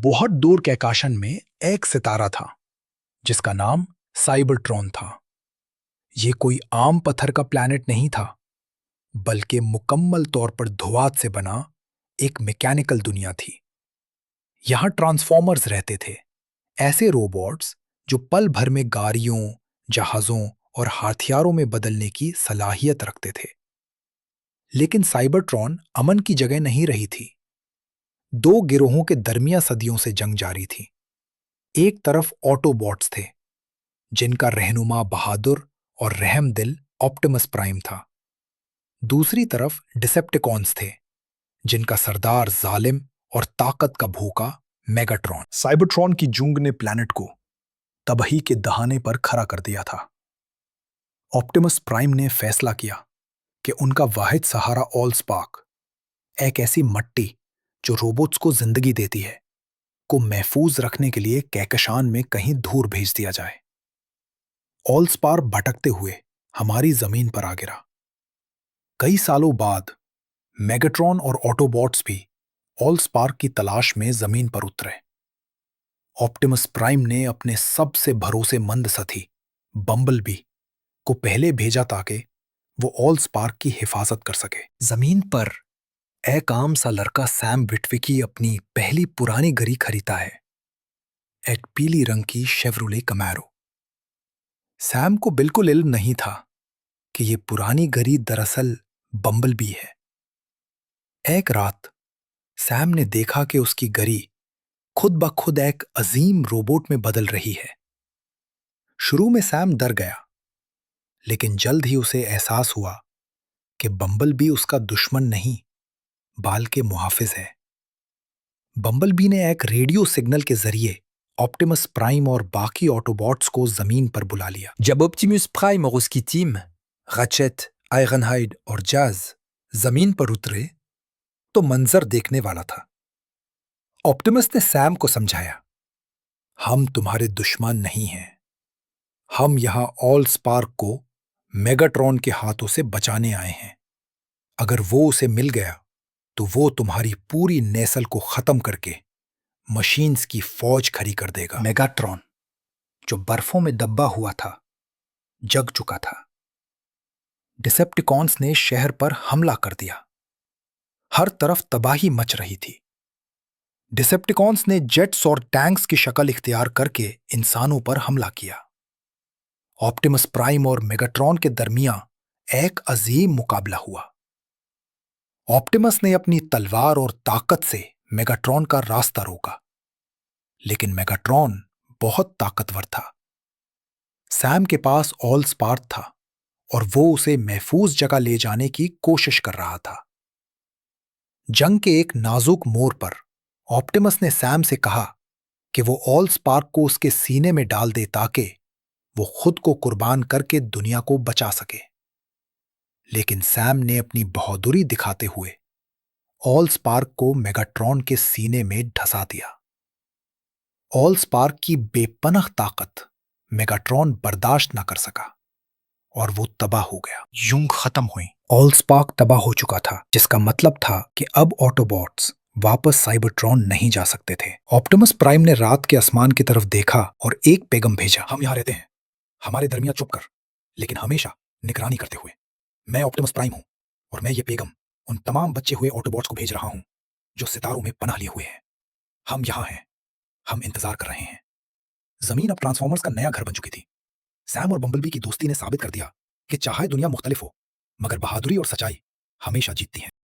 बहुत दूर के आकाशन में एक सितारा था जिसका नाम साइबरट्रॉन था। ये कोई आम पत्थर का प्लैनेट नहीं था, बल्कि मुकम्मल तौर पर धुआं से बना एक मैकेनिकल दुनिया थी। यहाँ ट्रांसफॉर्मर्स रहते थे, ऐसे रोबोट्स जो पल भर में गाड़ियों, जहाजों और हथियारों में बदलने की सलाहियत रखते थे। लेकिन साइबरट्रॉन अमन की जगह नहीं रही थी। दो गिरोहों के दरमियान सदियों से जंग जारी थी। एक तरफ ऑटोबॉट्स थे, जिनका रहनुमा बहादुर और रहमदिल ऑप्टिमस प्राइम था। दूसरी तरफ डिसेप्टिकॉन्स थे, जिनका सरदार जालिम और ताकत का भूखा मेगाट्रॉन। साइबरट्रॉन की जंग ने प्लैनेट को तबाही के दहाने पर खड़ा कर दिया था। ऑप्टिमस प्राइम ने फैसला किया कि उनका वाहिद सहारा ऑलस्पार्क, एक ऐसी मट्टी जो रोबोट्स को जिंदगी देती है, को महफूज रखने के लिए कहकशान में कहीं दूर भेज दिया जाए। ऑलस्पार्क भटकते हुए हमारी जमीन पर आ गिरा। कई सालों बाद मेगाट्रॉन और ऑटोबॉट्स भी ऑलस्पार्क की तलाश में जमीन पर उतरे। ऑप्टिमस प्राइम ने अपने सबसे भरोसेमंद साथी बम्बलबी को पहले भेजा ताकि वो ऑलस्पार्क की हिफाजत कर सके। जमीन पर एक आम सा लड़का सैम विटविकी अपनी पहली पुरानी गाड़ी खरीदता है, एक पीली रंग की शेवरोले कैमरो। सैम को बिल्कुल इल्म नहीं था कि ये पुरानी गाड़ी दरअसल बम्बलबी है। एक रात सैम ने देखा कि उसकी गाड़ी खुद ब खुद एक अजीम रोबोट में बदल रही है। शुरू में सैम डर गया, लेकिन जल्द ही उसे एहसास हुआ कि बम्बलबी उसका दुश्मन नहीं, बल्कि मुहाफिज है। बम्बलबी ने एक रेडियो सिग्नल के जरिए ऑप्टिमस प्राइम और बाकी ऑटोबॉट्स को जमीन पर बुला लिया। जब ऑप्टिमस प्राइम और उसकी टीम रैचेट, आयरनहाइड और जैज जमीन पर उतरे तो मंजर देखने वाला था। ऑप्टिमस ने सैम को समझाया, हम तुम्हारे दुश्मन नहीं हैं। हम यहां ऑलस्पार्क को मेगाट्रॉन के हाथों से बचाने आए हैं। अगर वो उसे मिल गया तो वो तुम्हारी पूरी नस्ल को खत्म करके मशीन्स की फौज खड़ी कर देगा। मेगाट्रॉन, जो बर्फों में दबा हुआ था, जग चुका था। डिसेप्टिकॉन्स ने शहर पर हमला कर दिया। हर तरफ तबाही मच रही थी। डिसेप्टिकॉन्स ने जेट्स और टैंक्स की शक्ल इख्तियार करके इंसानों पर हमला किया। ऑप्टिमस प्राइम और मेगाट्रॉन के दरमियान एक अजीम मुकाबला हुआ। ऑप्टिमस ने अपनी तलवार और ताकत से मेगाट्रॉन का रास्ता रोका, लेकिन मेगाट्रॉन बहुत ताकतवर था। सैम के पास ऑलस्पार्क था और वो उसे महफूज जगह ले जाने की कोशिश कर रहा था। जंग के एक नाजुक मोड़ पर ऑप्टिमस ने सैम से कहा कि वो ऑलस्पार्क को उसके सीने में डाल दे ताकि वो खुद को कुर्बान करके दुनिया को बचा सके। लेकिन सैम ने अपनी बहादुरी दिखाते हुए ऑलस्पार्क को मेगाट्रॉन के सीने में धंसा दिया। ऑलस्पार्क की बेपनाह ताकत मेगाट्रॉन बर्दाश्त न कर सका और वो तबाह हो गया। जंग खत्म हुई। ऑलस्पार्क तबाह हो चुका था, जिसका मतलब था कि अब ऑटोबॉट्स वापस साइबरट्रॉन नहीं जा सकते थे। ऑप्टिमस प्राइम ने रात के आसमान की तरफ देखा और एक पैगाम भेजा, हम यहां रहते हैं, हमारे दरमियान चुप कर, लेकिन हमेशा निगरानी करते हुए। मैं ऑप्टिमस प्राइम हूं और मैं ये पैगाम उन तमाम बचे हुए ऑटोबॉट्स को भेज रहा हूं जो सितारों में पनाह लिए हुए हैं। हम यहां हैं, हम इंतजार कर रहे हैं। जमीन अब ट्रांसफॉर्मर्स का नया घर बन चुकी थी। सैम और बम्बलबी की दोस्ती ने साबित कर दिया कि चाहे दुनिया मुख्तलिफ हो, मगर बहादुरी और सच्चाई हमेशा जीतती है।